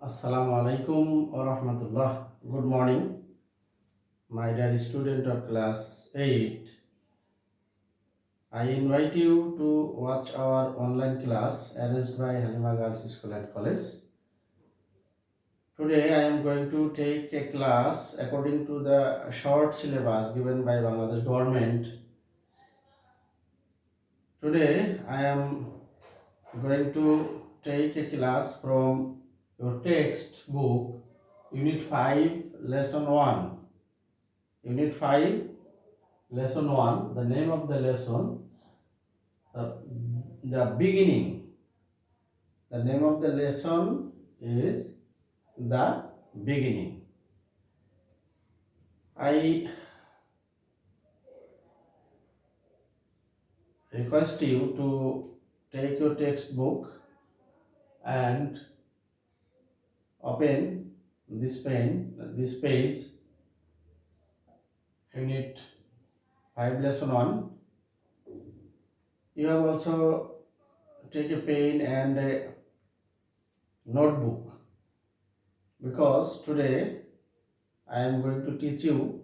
Assalamu alaikum wa rahmatullah. Good morning, my dear student of class 8. I invite you to watch our online class arranged by Halima Girls School and College. Today I am going to take a class according to the short syllabus given by Bangladesh government. Today I am going to take a class from your textbook, Unit 5, Lesson 1. Unit 5, Lesson 1, the name of the lesson, the beginning. The name of the lesson is the beginning. I request you to take your textbook and open this page, Unit 5, Lesson 1. You have also take a pen and a notebook, because today I am going to teach you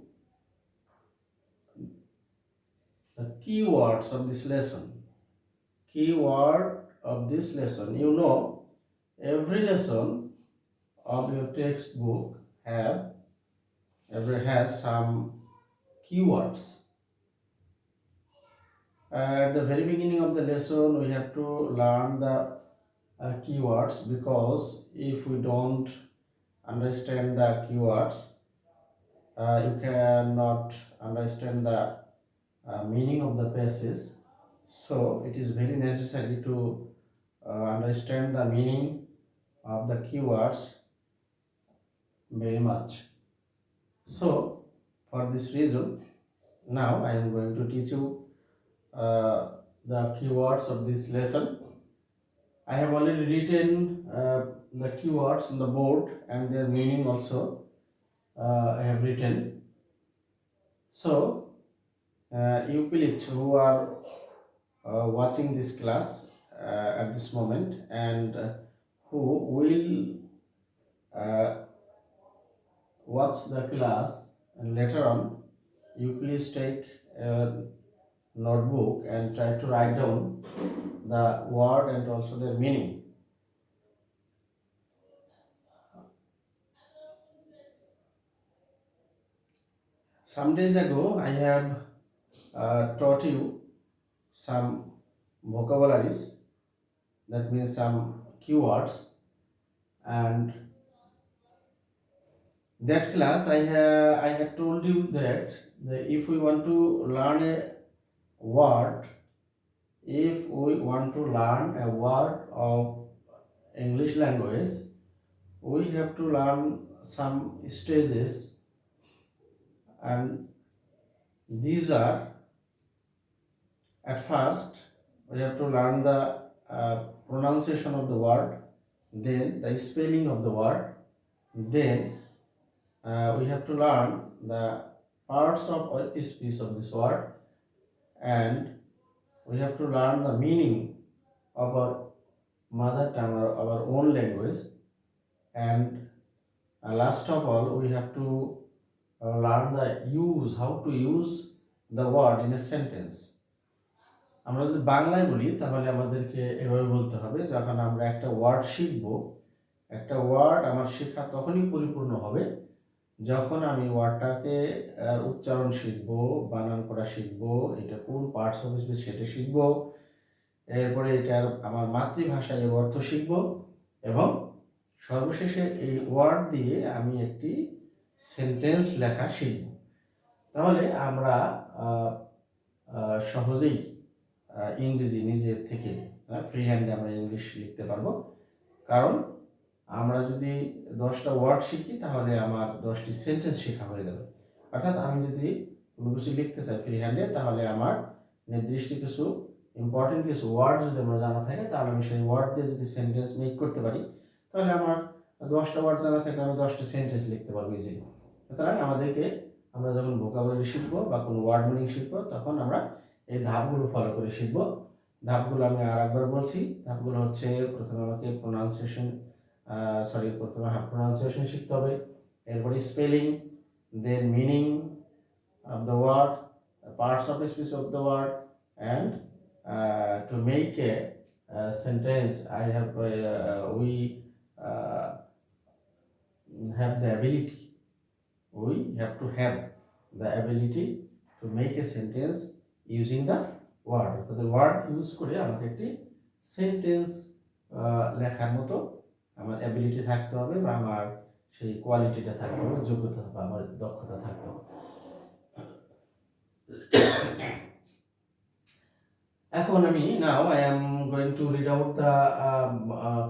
the keywords of this lesson. Keyword of this lesson. You know, every lesson of your textbook has some keywords. At the very beginning of the lesson, we have to learn the keywords, because if we don't understand the keywords, you cannot understand the meaning of the passage. So it is very necessary to understand the meaning of the keywords very much. So for this reason, now I am going to teach you the keywords of this lesson. I have already written the keywords on the board, and their meaning also I have written. So you pillage who are watching this class at this moment, and who will watch the class, and later on you please take a notebook and try to write down the word and also their meaning. Some days ago I have taught you some vocabularies, that means some keywords, and that class I have told you that if we want to learn a word, if we want to learn a word of English language, we have to learn some stages, and these are, at first we have to learn the pronunciation of the word, then the spelling of the word, then we have to learn the parts of speech of this word, and we have to learn the meaning of our mother tongue or our own language, and last of all we have to learn how to use the word in a sentence. আমরা যদি বাংলায় বলি তাহলে আমাদেরকে এভাবে বলতে হবে, যখন আমরা একটা ওয়ার্ড শিখব, একটা ওয়ার্ড আমার শেখা তখনই পরিপূর্ণ হবে যখন আমি ওয়ার্ডটাকে উচ্চারণ শিখব, বানান করা শিখব, এটা কোন পার্টস অফ স্পিচ সেটা শিখব, এরপরে এটার আমার মাতৃভাষায় এর অর্থ শিখব, এবং সর্বশেষে এই ওয়ার্ড দিয়ে আমি একটি সেন্টেন্স লেখা শিখব। তাহলে আমরা সহজেই ইংরেজি নিজের থেকে ফ্রি হ্যান্ডে আমরা ইংলিশ লিখতে পারবো। কারণ আমরা যদি 10টা ওয়ার্ড শিখি তাহলে আমার 10টি সেন্টেন্স শেখা হয়ে যাবে। অর্থাৎ আমি যদি কোনো কিছু লিখতে চাই ফ্রি হ্যান্ডে, তাহলে আমার নির্দিষ্ট কিছু ইম্পর্টেন্ট কিছু ওয়ার্ড যদি আমার জানা থাকে, তাহলে আমি সেই ওয়ার্ড দিয়ে যদি সেন্টেন্স মেক করতে পারি, তাহলে আমার 10টা ওয়ার্ড জানা থাকলে আমি 10টা সেন্টেন্স লিখতে পারবো ইজিলি। সুতরাং আমরা যখন ভোকাবুলারি শিখবো বা কোনো ওয়ার্ড মিনিং শিখবো, তখন আমরা এই ধাপগুলো ফলো করে শিখবো। ধাপগুলো আমি আরেকবার বলছি। ধাপগুলো হচ্ছে প্রথমে আমাকে প্রথমে প্রোনাউন্সিয়েশন শিখতে হবে, এরপরে spelling, then meaning of the word, parts of speech of the word, and to make a sentence, we uh, have the ability, we have to have the ability to make a sentence using the word. তো the word use করে আমাকে একটি sentence লেখার মতো আমার ability থাকতে হবে, বা আমার সেই কোয়ালিটিটা থাকতে হবে, যোগ্যতা বা আমার দক্ষতা থাকতে হবে। এখন আমি now I am going to read out the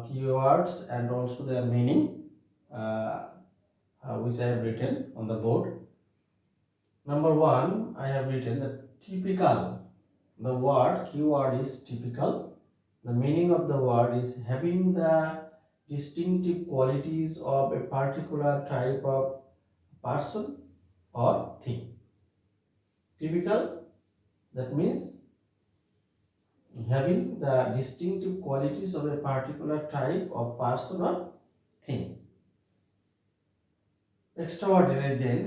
keywords and also their meaning, which I have written on the board. Number one, I have written the typical. The word keyword is typical. The meaning of the word is having the distinctive qualities of a particular type of person or thing. Typical, that means having the distinctive qualities of a particular type of person or thing. Extraordinary, then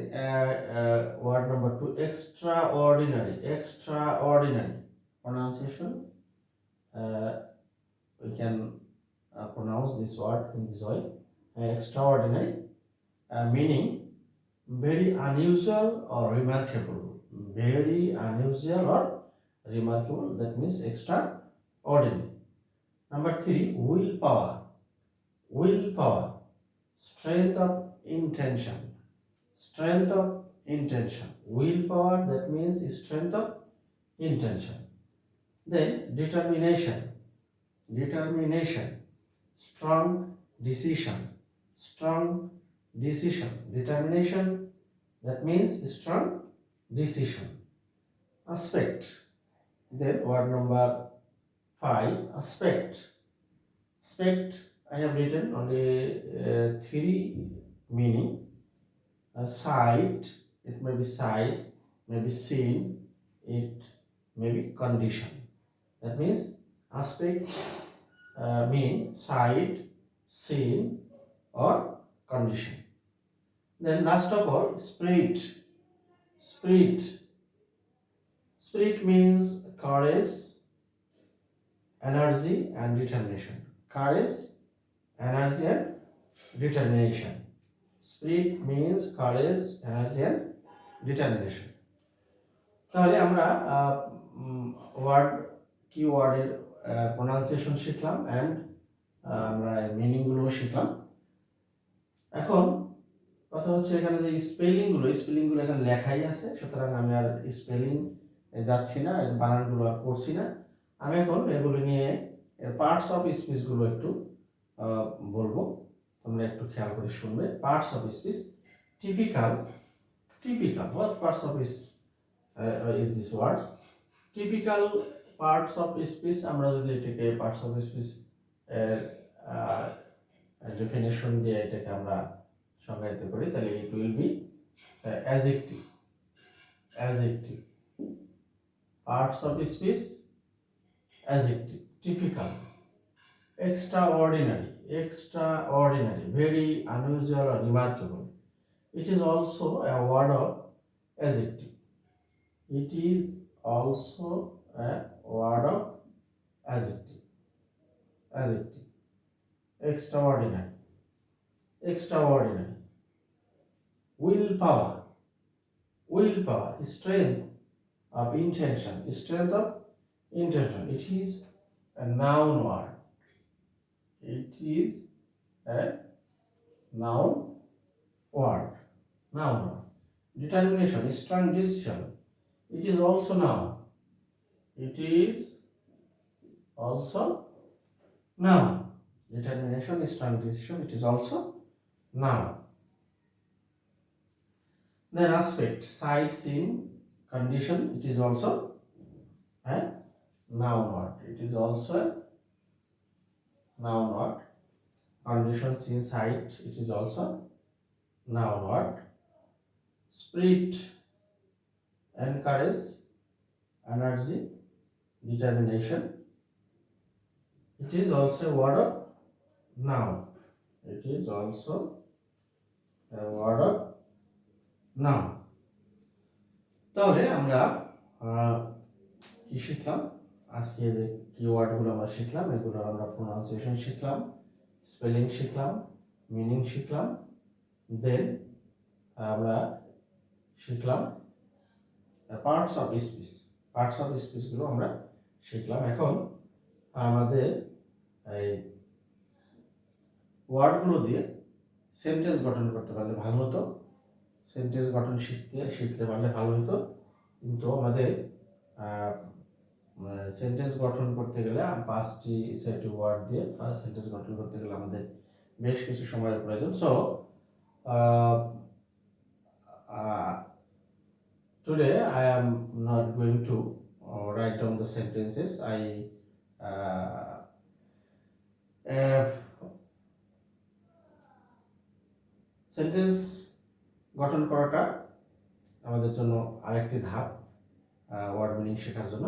word number two, extraordinary. Extraordinary pronunciation, we can pronounce this word in this way. Extraordinary, meaning very unusual or remarkable. Very unusual or remarkable, that means extraordinary. Number three, willpower. Willpower, strength of intention. Strength of intention. Willpower, that means strength of intention. Then determination. Determination, strong decision. Strong decision. Determination, that means strong decision. Aspect. Then word number five, aspect. Aspect, I have written only three meaning. Sight, it may be sight, may be seen, it may be condition. That means aspect mean sight, seen, or condition. Then last of all, spirit. Spirit. Spirit means courage, energy, and determination. Courage, energy, and determination. Spirit means courage, energy, and determination. তাহলে আমরা word কিওয়ার্ডের pronunciation শিখলাম, and আমরা মিনিংগুলোও শিখলাম। এখন কথা হচ্ছে এখানে যে স্পেলিংগুলো এখানে লেখাই আছে, সুতরাং আমি আর স্পেলিং যাচ্ছি না, বানানগুলো আর পড়ছি না। আমি এখন এগুলো নিয়ে পার্টস অফ স্পিচগুলো একটু বলবো, তোমরা একটু খেয়াল করে শুনবে। Parts of speech, typical. Typical, what parts of is this word? Typical parts of speech, আমরা যদি এটাকে পার্টস অফ স্পিচ ডেফিনেশন দিয়ে এটাকে আমরা সংজ্ঞায়িত করি, তাহলে it will be adjective. Adjective, parts of speech, adjective. Typical, extraordinary. Extraordinary, very unusual or remarkable. It is also a word of adjective. It is also a word of adjective. Adjective. Extraordinary. Extraordinary. Willpower. Willpower, strength of intention. Strength of intention. It is a noun word. It is a noun word. Noun word. Determination, strong decision. It is also noun. It is also noun. Determination, strong decision, it is also noun. Then aspect, sight, seen, condition, it is also a noun word. It is also a noun word. Condition, seen, sight, it is also noun word. Spirit, encourage, energy, determination, It is also a word of noun. It is also a word of noun. তাহলে আমরা কি শিখলাম? আজকে যে কিওয়ার্ডগুলো আমরা শিখলাম এগুলোর আমরা প্রোনাউন্সিয়েশন শিখলাম, স্পেলিং শিখলাম, মিনিং শিখলাম, দেন আমরা শিখলাম parts of speech. Parts of স্পিচগুলো আমরা শিখলাম। এখন আমাদের এই ওয়ার্ডগুলো দিয়ে সেন্টেন্স গঠন করতে পারলে ভালো হতো। সেন্টেন্স গঠন শিখতে পারলে ভালো হতো, কিন্তু আমাদের সেন্টেন্স গঠন করতে গেলে 5টি 6টি ওয়ার্ড দিয়ে সেন্টেন্স গঠন করতে গেলে আমাদের বেশ কিছু সময়ের প্রয়োজন। So today I am not going to write down the sentences. Sentence গঠন করাটা আমাদের জন্য আরেকটি ধাপ ওয়ার্ড মিনিং শেখার জন্য।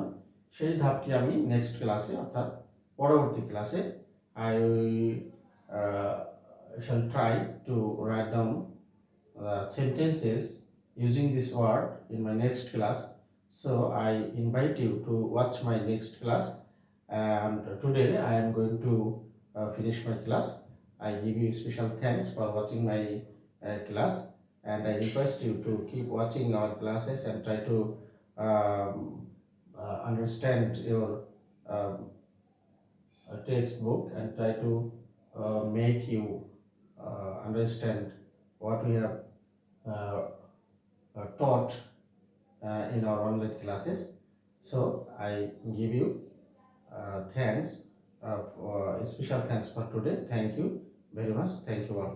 সেই ধাপটি আমি নেক্সট ক্লাসে অর্থাৎ পরবর্তী ক্লাসে I shall try to write down sentences using this word in my next class. So I invite you to watch my next class, and today I am going to finish my class. I give you special thanks for watching my class, and I request you to keep watching our classes and try to understand your textbook and try to make you understand what we have taught in our online classes. So I give you thanks, special thanks for today. Thank you very much. Thank you all.